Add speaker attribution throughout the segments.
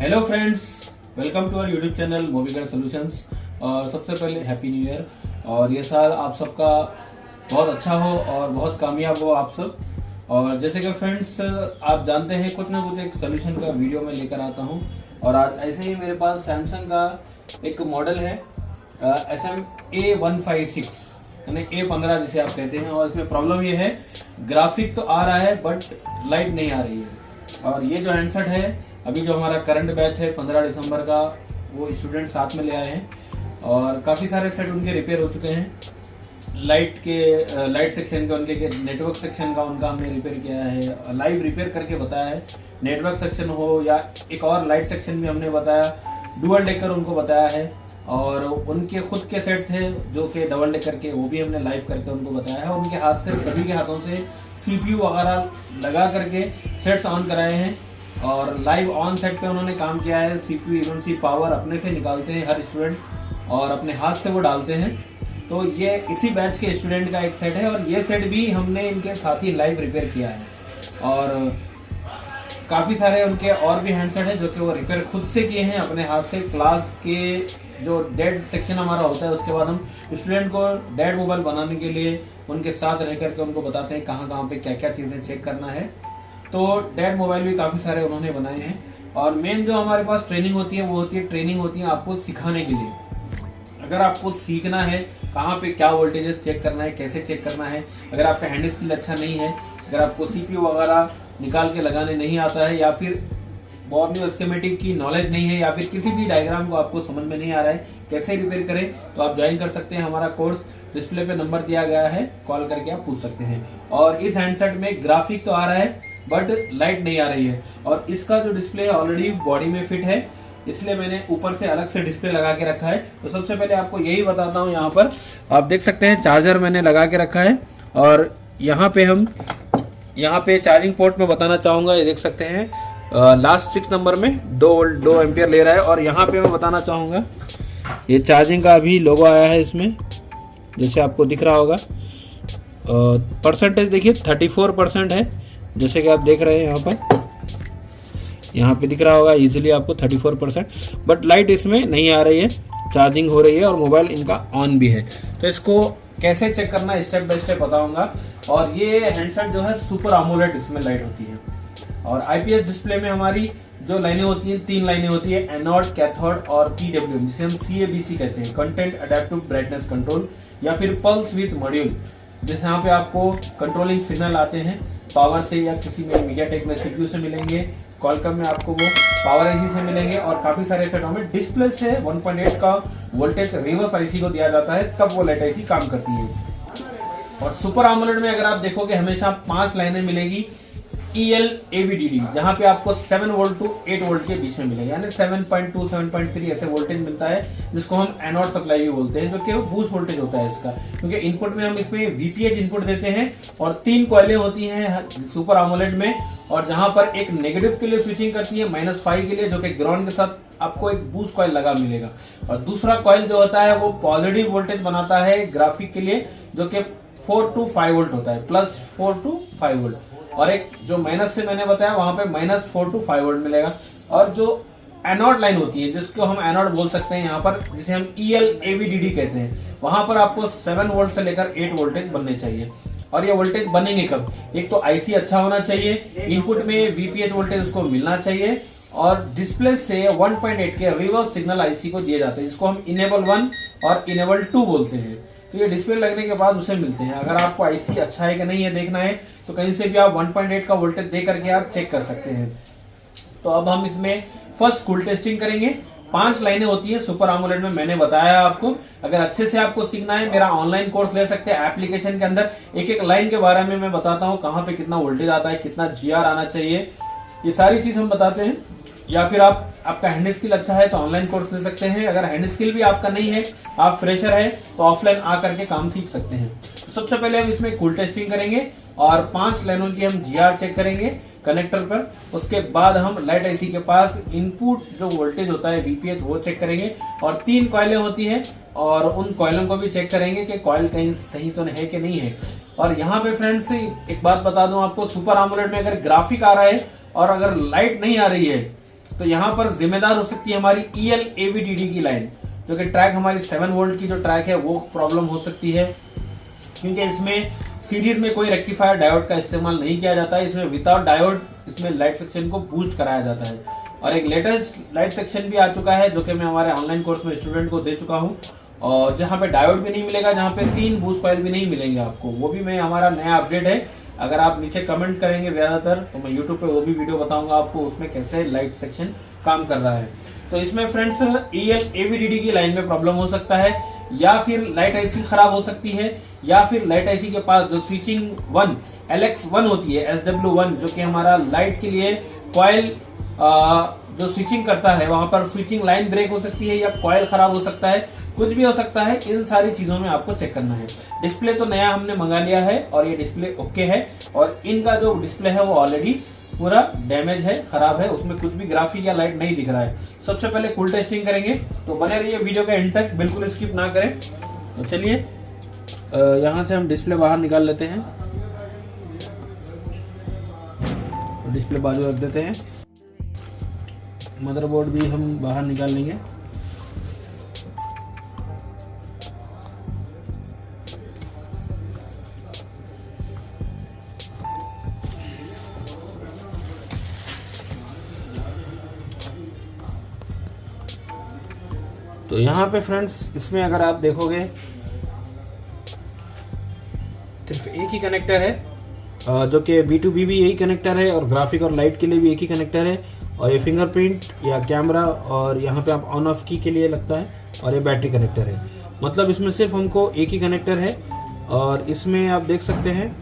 Speaker 1: Hello friends, welcome to our YouTube channel मोबिगर solutions. और सबसे पहले हैप्पी न्यू ईयर। और ये साल आप सबका बहुत अच्छा हो और बहुत कामयाब हो आप सब। और जैसे कि फ्रेंड्स आप जानते हैं, कुछ ना कुछ एक सोल्यूशन का वीडियो मैं लेकर आता हूं। और आज ऐसे ही मेरे पास सैमसंग का एक मॉडल है SM-A156 यानी A15 जिसे आप कहते हैं। और इसमें प्रॉब्लम ये है, ग्राफिक तो आ रहा है बट लाइट नहीं आ रही है। और ये जो हैंडसेट है, अभी जो हमारा करंट बैच है 15 दिसंबर का, वो स्टूडेंट साथ में ले आए हैं। और काफ़ी सारे सेट उनके रिपेयर हो चुके हैं। लाइट सेक्शन का उनके, नेटवर्क सेक्शन का उनका हमने रिपेयर किया है, लाइव रिपेयर करके बताया है। नेटवर्क सेक्शन हो या एक और लाइट सेक्शन भी हमने बताया, डुअल डेकर उनको बताया है। और उनके खुद के सेट थे जो कि डबल डेकर के, वो भी हमने लाइव करके उनको बताया है। उनके हाथ से, सभी के हाथों से CPU वगैरह लगा करके सेट्स ऑन कराए हैं। और लाइव ऑन सेट पे उन्होंने काम किया है। CPU इमरजेंसी पावर अपने से निकालते हैं हर स्टूडेंट और अपने हाथ से वो डालते हैं। तो ये इसी बैच के स्टूडेंट का एक सेट है और ये सेट भी हमने इनके साथ ही लाइव रिपेयर किया है। और काफ़ी सारे उनके और भी हैंडसेट है जो कि वो रिपेयर खुद से किए हैं अपने हाथ से। क्लास के जो डेड सेक्शन हमारा होता है, उसके बाद हम स्टूडेंट को डेड मोबाइल बनाने के लिए उनके साथ रह करके उनको बताते हैं कहाँ कहाँ पे क्या क्या चीज़ें चेक करना है। तो डेड मोबाइल भी काफ़ी सारे उन्होंने बनाए हैं। और मेन जो हमारे पास ट्रेनिंग होती है, वो ट्रेनिंग होती है आपको सिखाने के लिए। अगर आपको सीखना है कहाँ पे क्या वोल्टेजेस चेक करना है, कैसे चेक करना है, अगर आपका हैंड स्किल अच्छा नहीं है, अगर आपको CPU वगैरह निकाल के लगाने नहीं आता है, या फिर बॉर्नियो स्कीमेटिक की नॉलेज नहीं है, या फिर किसी भी डायग्राम को आपको समझ में नहीं आ रहा है कैसे रिपेयर करें, तो आप ज्वाइन कर सकते हैं हमारा कोर्स। डिस्प्ले पे नंबर दिया गया है, कॉल करके आप पूछ सकते हैं। और इस हैंडसेट में ग्राफिक तो आ रहा है बट लाइट नहीं आ रही है। और इसका जो डिस्प्ले है ऑलरेडी बॉडी में फिट है, इसलिए मैंने ऊपर से अलग से डिस्प्ले लगा के रखा है। तो सबसे पहले आपको यही बताता हूँ, यहाँ पर आप देख सकते हैं चार्जर मैंने लगा के रखा है। और यहाँ पे चार्जिंग पोर्ट में बताना चाहूँगा, ये देख सकते हैं लास्ट 6 नंबर में 2 एम्पियर ले रहा है। और यहाँ पे मैं बताना चाहूँगा, ये चार्जिंग का अभी लोगो आया है इसमें, जैसे आपको दिख रहा होगा। परसेंटेज देखिए 34% है, जैसे कि आप देख रहे हैं यहाँ पे दिख रहा होगा इजीली आपको 34%। बट लाइट इसमें नहीं आ रही है, चार्जिंग हो रही है और मोबाइल इनका ऑन भी है। तो इसको कैसे चेक करना है स्टेप बाय स्टेप बताऊंगा। और ये हैंडसेट जो है सुपर AMOLED इसमें लाइट होती है। और IPS डिस्प्ले में हमारी जो लाइनें होती हैं, 3 लाइनें होती है, एनोड, कैथोड और PWM, जिसे हम CABC कहते हैं, कंटेंट एडेप्टिव ब्राइटनेस कंट्रोल, या फिर पल्स विथ मॉड्यूल, जिस यहाँ पे आपको कंट्रोलिंग सिग्नल आते हैं पावर से, या किसी में मीडियाटेक में CPU से मिलेंगे, क्वालकॉम में आपको वो पावर IC से मिलेंगे। और काफ़ी सारे सेटों में डिस्प्ले से 1.8 का वोल्टेज रिवर्स IC को दिया जाता है, तब वो लाइट IC काम करती है। और सुपर AMOLED में अगर आप देखोगे हमेशा 5 लाइनें मिलेगी EL-AVDD, जहाँ पे आपको 7 वोल्ट टू 8 वोल्ट के बीच में मिलेगा, यानी 7.2 7.3 ऐसे वोल्टेज मिलता है, जिसको हम एनोड सप्लाई भी बोलते हैं, जो कि बूस्ट वोल्टेज होता है इसका। क्योंकि इनपुट में हम इसमें VPH इनपुट देते हैं और 3 कॉइलें होती हैं सुपर AMOLED में। और जहाँ पर एक नेगेटिव के लिए स्विचिंग करती है -5 के लिए, जो कि ग्राउंड के साथ आपको एक बूस्ट कॉइल लगा मिलेगा। और दूसरा कॉइल जो होता है वो पॉजिटिव वोल्टेज बनाता है ग्राफिक के लिए, जो कि 4 to 5 वोल्ट होता है, +4 to 5 वोल्ट। और एक जो माइनस से मैंने बताया, वहां पे -4 to 5 वोल्ट मिलेगा। और जो एनोड लाइन होती है, जिसको हम एनोड बोल सकते हैं यहाँ पर, जिसे हम EL-AVDD कहते हैं, वहां पर आपको 7 वोल्ट से लेकर 8 वोल्टेज बनने चाहिए। और ये वोल्टेज बनेंगे कब? एक तो IC अच्छा होना चाहिए, इनपुट में VPH वोल्टेज उसको मिलना चाहिए, और डिस्प्ले से 1.8 के रिवर्स सिग्नल IC को दिए जाते हैं, जिसको हम इनेबल 1 और इनेबल 2 बोलते हैं। तो ये डिस्प्ले लगने के बाद उसे मिलते हैं। अगर आपको IC अच्छा है कि नहीं है देखना है, तो कहीं से भी आप 1.8 का वोल्टेज दे करके आप चेक कर सकते हैं। तो अब हम इसमें फर्स्ट कूल टेस्टिंग करेंगे। 5 लाइनें होती हैं सुपर AMOLED में, मैंने बताया आपको। अगर अच्छे से आपको सीखना है, मेरा ऑनलाइन कोर्स ले सकते हैं। एप्लीकेशन के अंदर एक लाइन के बारे में मैं बताता हूँ, कहाँ पे कितना वोल्टेज आता है, कितना GR आना चाहिए, ये सारी चीज हम बताते हैं। या फिर आपका हैंड स्किल अच्छा है तो ऑनलाइन कोर्स ले सकते हैं। अगर हैंड स्किल भी आपका नहीं है, आप फ्रेशर है, तो ऑफलाइन आकर के काम सीख सकते हैं। तो सबसे पहले हम इसमें कूल टेस्टिंग करेंगे और 5 लाइनों की हम GR चेक करेंगे कनेक्टर पर। उसके बाद हम लाइट IC के पास इनपुट जो वोल्टेज होता है VPH, वो चेक करेंगे। और 3 कॉइलें होती हैं, और उन कॉइलों को भी चेक करेंगे कि कॉइल कहीं सही तो है कि नहीं है। और यहाँ पे फ्रेंड्स एक बात बता दूं आपको, सुपर AMOLED में अगर ग्राफिक आ रहा है और अगर लाइट नहीं आ रही है, तो यहाँ पर जिम्मेदार हो सकती है हमारी EL-AVDD की लाइन, जो कि ट्रैक हमारी 7 वोल्ट की जो ट्रैक है वो प्रॉब्लम हो सकती है, क्योंकि इसमें सीरीज में कोई रेक्टिफायर डायोड का इस्तेमाल नहीं किया जाता है। इसमें विदाउट डायोड इसमें लाइट सेक्शन को बूस्ट कराया जाता है। और एक लेटेस्ट लाइट सेक्शन भी आ चुका है, जो कि मैं हमारे ऑनलाइन कोर्स में स्टूडेंट को दे चुका हूँ, और जहाँ पे डायोड भी नहीं मिलेगा, जहाँ पे 3 बूस्ट कॉइल भी नहीं मिलेंगे आपको, वो भी मैं हमारा नया अपडेट है। अगर आप नीचे कमेंट करेंगे ज़्यादातर, तो मैं यूट्यूब पे वो भी वीडियो बताऊंगा आपको, उसमें कैसे लाइट सेक्शन काम कर रहा है। तो इसमें फ्रेंड्स EL-AVDD की लाइन में प्रॉब्लम हो सकता है, या फिर लाइट आईसी खराब हो सकती है, या फिर लाइट आईसी के पास जो स्विचिंग 1 LX1 होती है, SW1, जो कि हमारा लाइट के लिए कॉइल जो स्विचिंग करता है, वहां पर स्विचिंग लाइन ब्रेक हो सकती है, या कॉइल खराब हो सकता है, कुछ भी हो सकता है। इन सारी चीजों में आपको चेक करना है। डिस्प्ले तो नया हमने मंगा लिया है और ये डिस्प्ले ओके है, और इनका जो डिस्प्ले है वो ऑलरेडी पूरा डैमेज है, खराब है, उसमें कुछ भी ग्राफिक या लाइट नहीं दिख रहा है। सबसे पहले कूल टेस्टिंग करेंगे, तो बने रहिए वीडियो के एंड तक, बिल्कुल स्किप ना करें। तो चलिए यहाँ से हम डिस्प्ले बाहर निकाल लेते हैं, तो डिस्प्ले बाजू रख देते हैं। मदरबोर्ड भी हम बाहर निकाल लेंगे। तो यहाँ पे फ्रेंड्स इसमें अगर आप देखोगे सिर्फ एक ही कनेक्टर है, जो कि B2B भी यही कनेक्टर है, और ग्राफिक और लाइट के लिए भी एक ही कनेक्टर है, और ये फिंगरप्रिंट या कैमरा और यहाँ पे आप ऑन ऑफ की के लिए लगता है, और ये बैटरी कनेक्टर है। मतलब इसमें सिर्फ हमको एक ही कनेक्टर है, और इसमें आप देख सकते हैं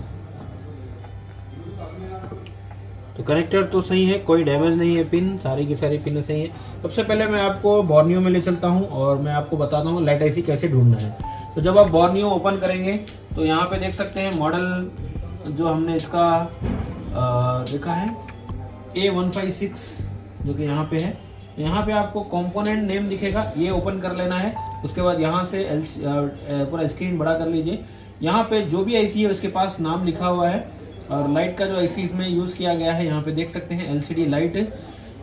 Speaker 1: तो कनेक्टर तो सही है, कोई डैमेज नहीं है, पिन सारी की सारी पिन सही है। सबसे पहले मैं आपको बोर्नियो में ले चलता हूं और मैं आपको बताता हूं लाइट आईसी कैसे ढूंढना है। तो जब आप बोर्नियो ओपन करेंगे तो यहाँ पे देख सकते हैं मॉडल जो हमने इसका देखा है A156, जो कि यहाँ पे है। यहाँ पे आपको कंपोनेंट नेम दिखेगा, ये ओपन कर लेना है। उसके बाद यहाँ से पूरा स्क्रीन बड़ा कर लीजिए। यहाँ पे जो भी आईसी है उसके पास नाम लिखा हुआ है, और लाइट का जो आईसी इसमें यूज़ किया गया है यहाँ पे देख सकते हैं LCD लाइट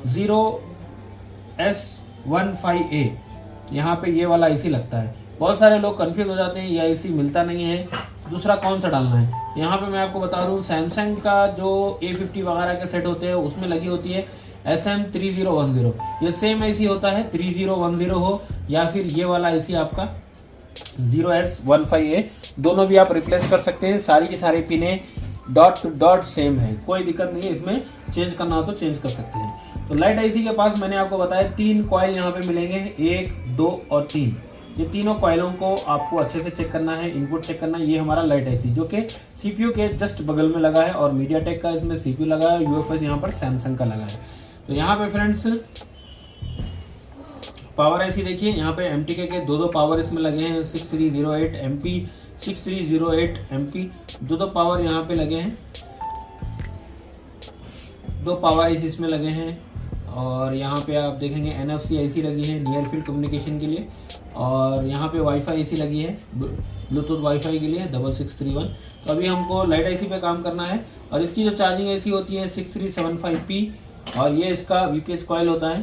Speaker 1: 0S15A, यहाँ पे ये वाला आईसी लगता है। बहुत सारे लोग कंफ्यूज हो जाते हैं, ये आईसी मिलता नहीं है, दूसरा कौन सा डालना है। यहाँ पे मैं आपको बता दूँ, सैमसंग का जो A50 वगैरह के सेट होते हैं उसमें लगी होती है SM3010, ये सेम आईसी होता है, 3010 हो या फिर ये वाला आईसी आपका 0S15A, दोनों भी आप रिप्लेस कर सकते हैं। सारी की सारी पिने डॉट टू डॉट सेम है, कोई दिक्कत नहीं है, इसमें चेंज करना हो तो चेंज कर सकते हैं। तो लाइट आईसी के पास मैंने आपको बताया 3 कॉइल यहाँ पे मिलेंगे, 1, 2 और 3। ये तीनों कॉइलों को आपको अच्छे से चेक करना है, इनपुट चेक करना है। ये हमारा लाइट आईसी जो कि CPU के जस्ट बगल में लगा है, और मीडियाटेक का इसमें CPU लगा है, UFS यहाँ पर सैमसंग का लगा है। तो यहाँ पे फ्रेंड्स पावर आईसी देखिए, यहाँ पे MTK के 2 पावर इसमें लगे हैं, 6308 MP, 6308 MP, 2 पावर यहाँ पे लगे हैं, 2 पावर आईसी इसमें लगे हैं। और यहाँ पे आप देखेंगे NFC आईसी लगी है नियर फील्ड कम्युनिकेशन के लिए, और यहाँ पे वाईफाई आईसी लगी है ब्लूटूथ वाईफाई के लिए 6631। तो अभी हमको लाइट आईसी पे काम करना है, और इसकी जो चार्जिंग आईसी होती है 6375P, और ये इसका VPS कॉइल होता है।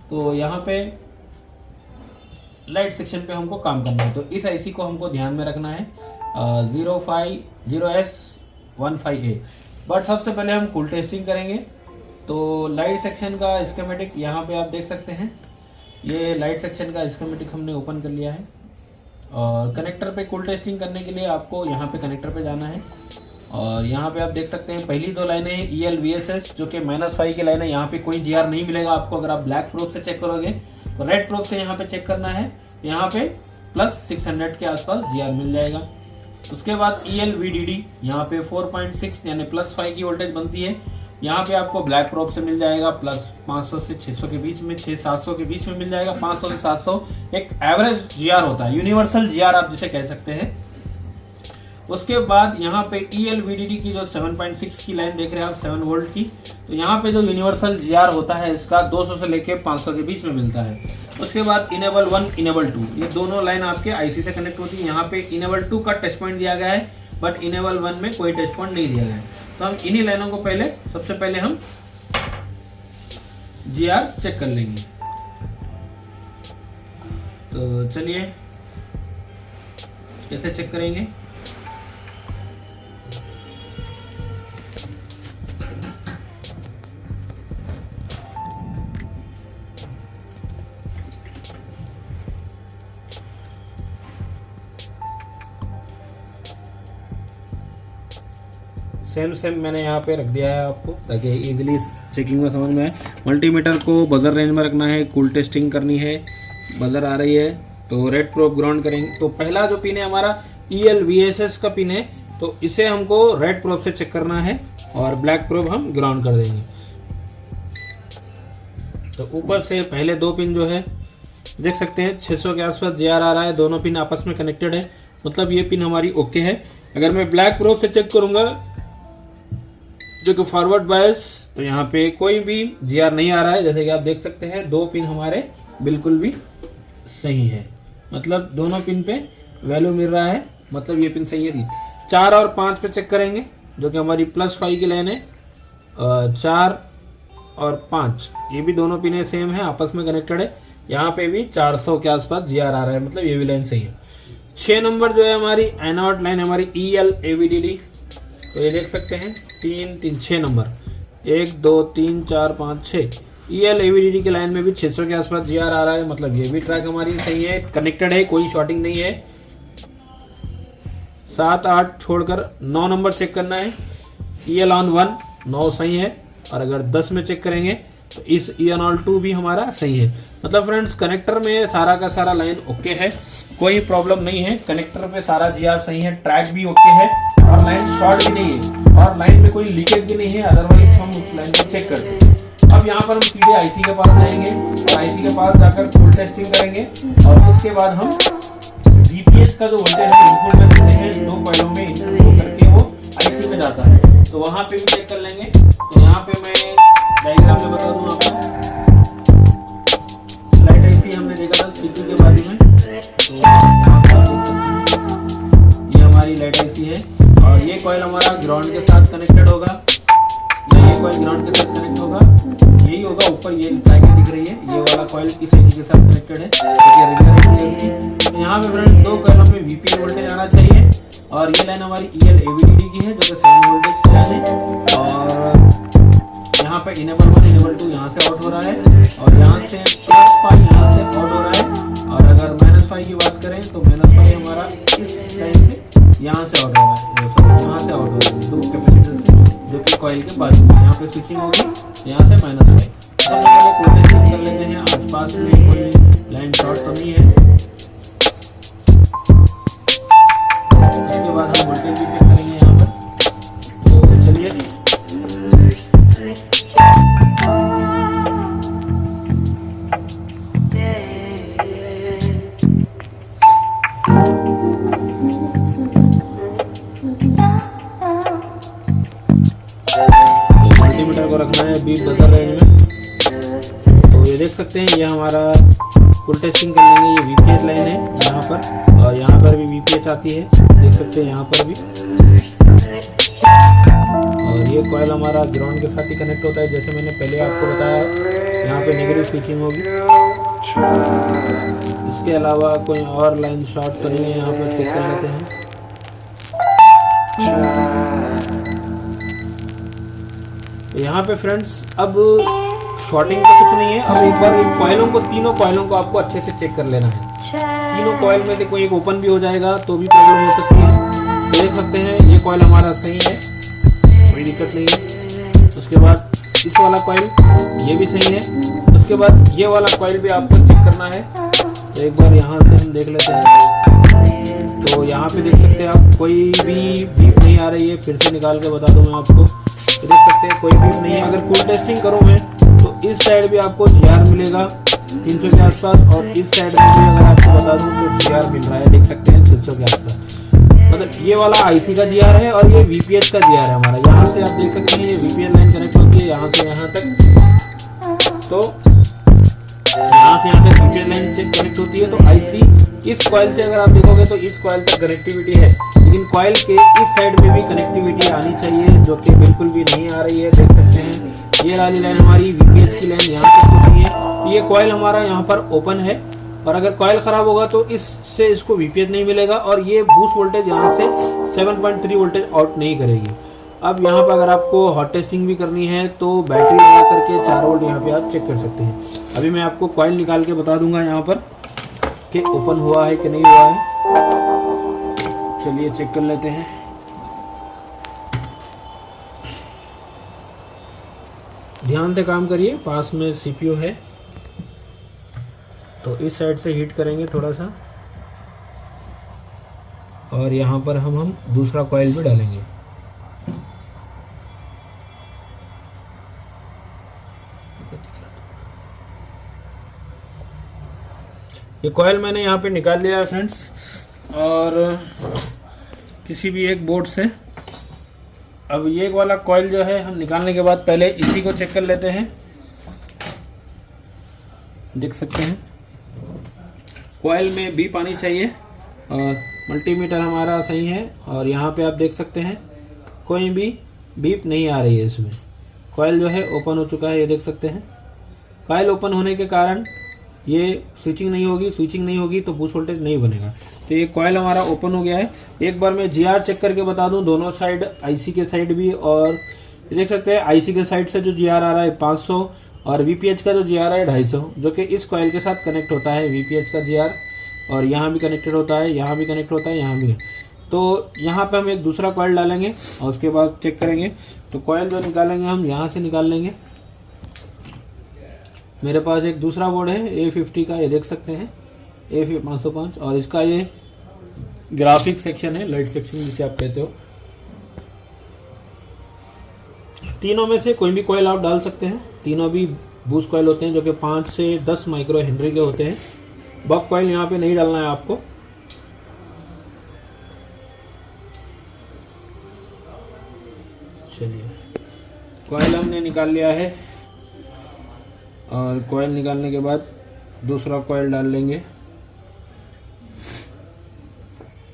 Speaker 1: तो यहाँ पे लाइट सेक्शन पे हमको काम करना है, तो इस आईसी को हमको ध्यान में रखना है 0S15A। बट सबसे पहले हम कूल टेस्टिंग करेंगे। तो लाइट सेक्शन का स्कीमेटिक यहाँ पे आप देख सकते हैं, ये लाइट सेक्शन का स्कीमेटिक हमने ओपन कर लिया है। और कनेक्टर पे कूल टेस्टिंग करने के लिए आपको यहाँ पे कनेक्टर पे जाना है, और यहाँ पे आप देख सकते हैं पहली 2 लाइनें हैं EL-VSS जो कि -5 की लाइन है। यहाँ पे कोई GR नहीं मिलेगा आपको। अगर आप ब्लैक प्रोब से चेक करोगे तो रेड प्रोब से यहाँ पे चेक करना है, यहाँ पे +600 के आसपास GR मिल जाएगा। उसके बाद EL-VDD यहाँ पे 4.6 यानी +5 की वोल्टेज बनती है। यहाँ पे आपको ब्लैक प्रोब से मिल जाएगा +500 से 600 के बीच में, 600-700 के बीच में मिल जाएगा। 500 से 700 एक एवरेज GR होता है, यूनिवर्सल GR आप जिसे कह सकते हैं। उसके बाद यहाँ पे EL-VDD की जो 7.6 की लाइन देख रहे हैं आप 7 वोल्ट की, तो यहाँ पे जो यूनिवर्सल GR होता है इसका 200 से लेके 500 के बीच में मिलता है। उसके बाद इनेबल 1 इनेबल 2 ये दोनों लाइन आपके आईसी से कनेक्ट होती है। यहाँ पे इनेबल 2 का टच पॉइंट दिया गया है, बट इनेबल 1 में कोई टच पॉइंट नहीं दिया गया है। तो हम इन्हीं लाइनों को सबसे पहले हम GR चेक कर लेंगे। तो चलिए कैसे चेक करेंगे। सेम मैंने यहाँ पे रख दिया है आपको, ताकि इजीली चेकिंग में समझ में आए। मल्टीमीटर को बजर रेंज में रखना है, कूल टेस्टिंग करनी है। बजर आ रही है तो रेड प्रोब ग्राउंड करेंगे। तो पहला जो पिन है हमारा ELVSS का पिन है, तो इसे हमको रेड प्रोब से चेक करना है और ब्लैक प्रोब हम ग्राउंड कर देंगे। तो ऊपर से पहले दो पिन जो है देख सकते हैं 600 के आसपास GR आ रहा है, दोनों पिन आपस में कनेक्टेड है, मतलब ये पिन हमारी ओके है। अगर मैं ब्लैक प्रोब से चेक करूंगा जो कि फॉरवर्ड बायस, तो यहाँ पे कोई भी GR नहीं आ रहा है। जैसे कि आप देख सकते हैं दो पिन हमारे बिल्कुल भी सही है, मतलब दोनों पिन पे वैल्यू मिल रहा है, मतलब ये पिन सही है। 4 और 5 पे चेक करेंगे जो कि हमारी +5 की लाइन है। 4 और 5 ये भी दोनों पिने सेम है, आपस में कनेक्टेड है। यहाँ पे भी 400 के आसपास GR आ रहा है, मतलब ये भी लाइन सही है। 6 नंबर जो है हमारी एनोड लाइन हमारी ELAVDD, तो ये देख सकते हैं 6 नंबर 1 2 3 4 5 6 ELAVDD की लाइन में भी 600 के आसपास GR आ रहा है, मतलब ये भी ट्रैक हमारी सही है, कनेक्टेड है, कोई शॉर्टिंग नहीं है। 7 8 छोड़कर 9 नंबर चेक करना है। EL on 1 9 सही है, और अगर 10 में चेक करेंगे तो इस EL on 2 भी हमारा सही है। मतलब फ्रेंड्स कनेक्टर में सारा का सारा लाइन ओके है, कोई प्रॉब्लम नहीं है। कनेक्टर पे सारा GR सही है, ट्रैक भी ओके है, और लाइन शॉर्ट भी नहीं है, और लाइन में कोई लीकेज भी नहीं है। अदरवाइज हम उस लाइन को चेक करते हैं। अब यहाँ पर हम सीधे IC के पास जाएंगे और IC के पास जाकर फुल टेस्टिंग करेंगे, और उसके बाद हम VPS का जो वोल्टेज है इनपुट में देते हैं, 2 कॉइलों में इनपुट करके वो IC में जाता है, तो वहाँ पे भी चेक कर लेंगे। तो यहाँ पे मैं डायग्राम में बता दूँ आपको, लाइट IC हमने देखा था CPU के बारे में, तो ये हमारी लाइट IC है, और ये कॉइल हमारा ग्राउंड के साथ कनेक्टेड होगा, या ये कॉइल ग्राउंड के साथ कनेक्ट होगा, यही होगा। ऊपर ये पैकेट दिख रही है, ये वाला कॉइल इस IC के साथ कनेक्टेड है, ये रेगुलर IC है इसकी। तो यहाँ पे फ्रेंड्स 2 कॉइलों में VPN वोल्टेज आना चाहिए, और ये लाइन हमारी ELAVDD की है जो कि 7 वोल्टेज की लाइन है, और यहाँ पे इनेबल 1 इनेबल 2 यहाँ से आउट हो रहा है, और यहाँ से +5 यहाँ से आउट हो रहा है। और अगर -5 की बात करें तो -5 हमारा इस लाइन से यहाँ से आउट हो रहा है, यहाँ से आउट हो रहा है 2 कैपेसिटर से, जो कि कॉइल के बाजू में यहाँ पे स्विचिंग होगी, यहाँ से -5। तो हम पहले कोल्ड टेस्टिंग कर लेते हैं, आसपास में कोई लाइन शॉर्ट तो नहीं है। इसके बाद हम वोल्टेज भी चेक करेंगे यहाँ पर, तो चलिए। मल्टीमीटर को रखना है बीप बजर रेंज में, तो ये देख सकते हैं ये हमारा फुल टेस्टिंग कर लेंगे। ये VPS लाइन है यहाँ पर, और यहाँ पर भी VPS आती है, देख सकते हैं यहाँ पर भी। और ये कॉइल हमारा ग्राउंड के साथ ही कनेक्ट होता है, जैसे मैंने पहले आपको बताया, यहाँ पे नेगेटिव स्विचिंग होगी। इसके अलावा कोई और लाइन शॉर्ट तो नहीं है, यहाँ पर चेक कर लेते हैं। यहाँ पे फ्रेंड्स अब शॉर्टिंग का कुछ नहीं है। अब एक बार इन कॉइलों को, तीनों कॉइलों को आपको अच्छे से चेक कर लेना है। तीनों कॉइल में से कोई एक ओपन भी हो जाएगा तो भी प्रॉब्लम हो सकती है। देख सकते हैं ये कॉइल हमारा सही है, कोई दिक्कत नहीं है। उसके बाद इस वाला कॉइल ये भी सही है। उसके बाद ये वाला कॉइल भी आपको चेक करना है। तो एक बार यहाँ से हम देख लेते हैं, तो यहाँ पे देख सकते हैं आप कोई भी बीप नहीं आ रही है। फिर से निकाल के बता दूँ मैं आपको, तो देख सकते हैं कोई बीप नहीं है। अगर कूल टेस्टिंग करूँ मैं तो इस साइड भी आपको GR मिलेगा 300 के आसपास, और इस साइड में भी अगर आपको बता दूँ तो GR मिल रहा है, देख सकते हैं 600 के आसपास। मतलब ये वाला IC का GR है और ये VPS का GR है हमारा। यहाँ से आप देख सकते हैं ये VPS लाइन कनेक्ट होती है यहाँ से यहाँ तक, तो यहाँ से यहाँ तक VPS लाइन कनेक्ट होती है। तो IC इस कॉइल से अगर आप देखोगे तो इस कॉइल तक कनेक्टिविटी है, लेकिन कॉइल के इस साइड में भी कनेक्टिविटी आनी चाहिए, जो कि बिल्कुल भी नहीं आ रही है। देख सकते हैं ये वाली लाइन हमारी वीपीएच की लाइन यहाँ तक होती है। ये कॉइल हमारा यहाँ पर ओपन है और अगर कॉइल खराब होगा तो इससे इसको वीपीएच नहीं मिलेगा और ये बूस्ट वोल्टेज यहाँ से 7.3 वोल्टेज आउट नहीं करेगी। अब यहाँ पर अगर आपको हॉट टेस्टिंग भी करनी है तो बैटरी लगा करके 4 वोल्ट यहाँ पे आप चेक कर सकते हैं। अभी मैं आपको कॉइल निकाल के बता दूंगा यहाँ पर कि ओपन हुआ है कि नहीं हुआ है। चलिए चेक कर लेते हैं। ध्यान से काम करिए, पास में सीपीयू है तो इस साइड से हीट करेंगे थोड़ा सा और यहाँ पर हम दूसरा कॉइल भी डालेंगे। ये कॉइल मैंने यहाँ पे निकाल लिया है फ्रेंड्स, और किसी भी एक बोर्ड से। अब ये वाला कॉइल जो है हम निकालने के बाद पहले इसी को चेक कर लेते हैं। देख सकते हैं कॉइल में बीप आनी चाहिए और मल्टीमीटर हमारा सही है और यहाँ पे आप देख सकते हैं कोई भी बीप नहीं आ रही है इसमें। कॉइल जो है ओपन हो चुका है, ये देख सकते हैं। कॉइल ओपन होने के कारण ये स्विचिंग नहीं होगी तो बूस्ट वोल्टेज नहीं बनेगा। तो ये कॉइल हमारा ओपन हो गया है। एक बार मैं जीआर चेक करके बता दूं, दोनों साइड आईसी के साइड भी, और देख सकते हैं आईसी के साइड से जो जीआर आ रहा है 500 और वीपीएच का जो जीआर है 250, जो कि इस कॉइल के साथ कनेक्ट होता है। वीपीएच का जीआर और यहाँ भी कनेक्टेड होता है, यहाँ भी कनेक्ट होता है, यहाँ भी। तो यहाँ पे हम एक दूसरा कॉइल डालेंगे और उसके बाद चेक करेंगे। तो कॉइल जो निकालेंगे हम यहाँ से निकाल लेंगे। मेरे पास एक दूसरा बोर्ड है A50 का, ये देख सकते हैं A505, और इसका ये ग्राफिक सेक्शन है, लाइट सेक्शन जिसे आप कहते हो। तीनों में से कोई भी कॉइल आप डाल सकते हैं। तीनों भी बूस्ट कॉइल होते हैं जो कि 5 से 10 माइक्रो हेनरी के होते हैं। बक कॉइल यहाँ पे नहीं डालना है आपको। चलिए कॉइल हमने निकाल लिया है और कॉइल निकालने के बाद दूसरा कॉइल डाल लेंगे।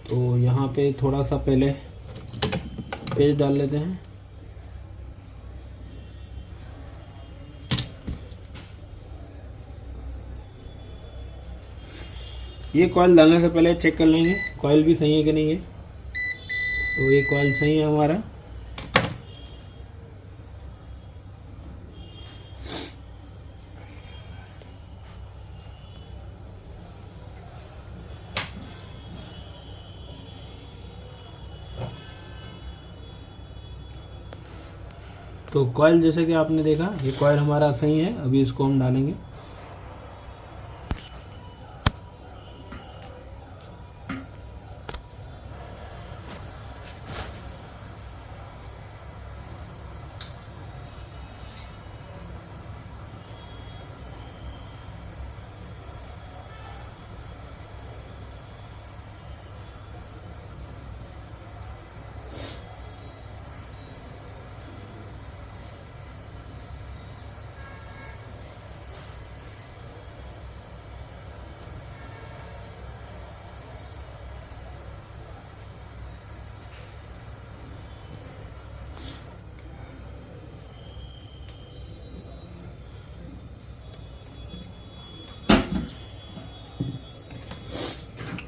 Speaker 1: तो यहाँ पे थोड़ा सा पहले पेज डाल लेते हैं। ये कॉइल डालने से पहले चेक कर लेंगे कॉइल भी सही है कि नहीं है। तो ये कॉइल सही है हमारा। तो कॉइल जैसे कि आपने देखा ये कॉइल हमारा सही है। अभी इसको हम डालेंगे।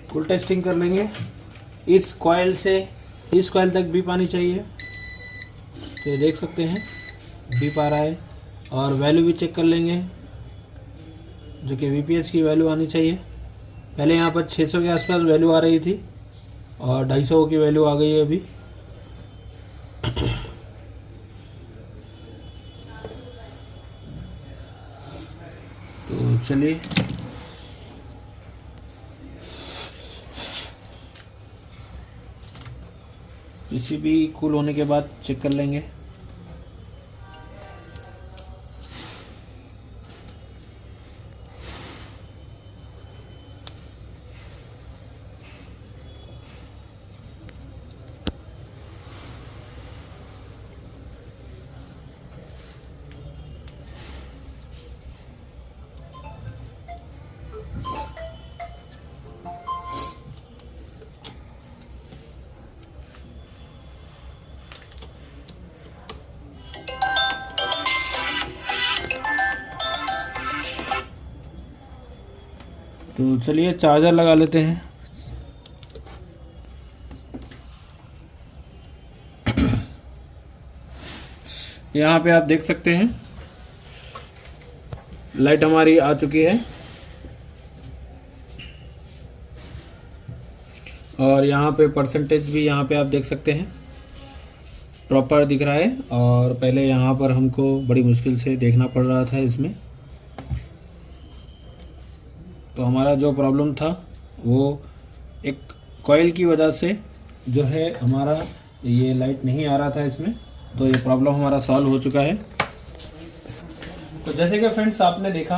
Speaker 1: फुल टेस्टिंग कर लेंगे। इस कॉइल से इस कॉइल तक बीप आनी चाहिए। तो देख सकते हैं बीप आ रहा है। और वैल्यू भी चेक कर लेंगे जो कि वीपीएच की वैल्यू आनी चाहिए। पहले यहाँ पर 600 के आसपास वैल्यू आ रही थी और 250 की वैल्यू आ गई है अभी। तो चलिए इसी भी कूल होने के बाद चेक कर लेंगे। तो चलिए चार्जर लगा लेते हैं। यहाँ पे आप देख सकते हैं लाइट हमारी आ चुकी है और यहाँ पे परसेंटेज भी यहाँ पे आप देख सकते हैं प्रॉपर दिख रहा है। और पहले यहाँ पर हमको बड़ी मुश्किल से देखना पड़ रहा था इसमें, तो हमारा जो प्रॉब्लम था वो एक कॉइल की वजह से जो है हमारा ये लाइट नहीं आ रहा था इसमें, तो ये प्रॉब्लम हमारा सॉल्व हो चुका है। तो जैसे कि फ्रेंड्स आपने देखा